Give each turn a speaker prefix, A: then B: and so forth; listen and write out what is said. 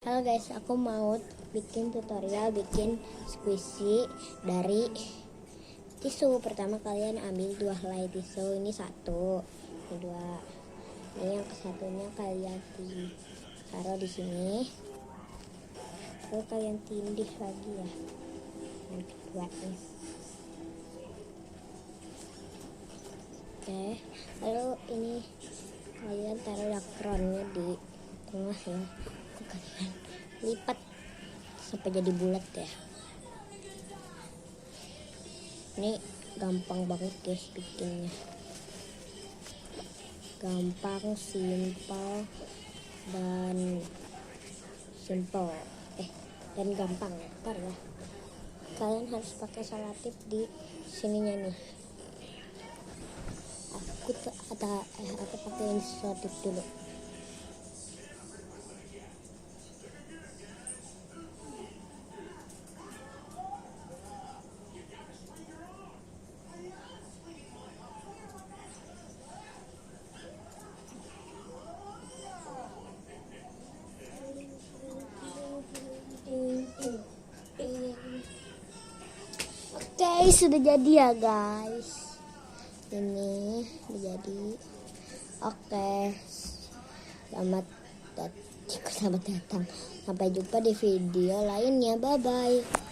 A: Halo guys, aku mau bikin tutorial bikin squishy dari tisu. Pertama kalian ambil 2 helai tisu, ini 1, ini 2. Ini yang kesatunya kalian taruh di sini. Lalu kalian tindih lagi ya. Yang kedua nih. Oke, lalu ini kalian taruh lakronnya di tengah ya. Kalian lipat sampai jadi bulat ya. Ini gampang banget guys bikinnya, gampang, simpel dan gampang. Ntar ya, kalian harus pakai selotip di sininya nih. Aku pakai selotip dulu. Oke, sudah jadi ya guys. Ini sudah jadi. Oke, selamat datang. Sampai jumpa di video lainnya. Bye bye.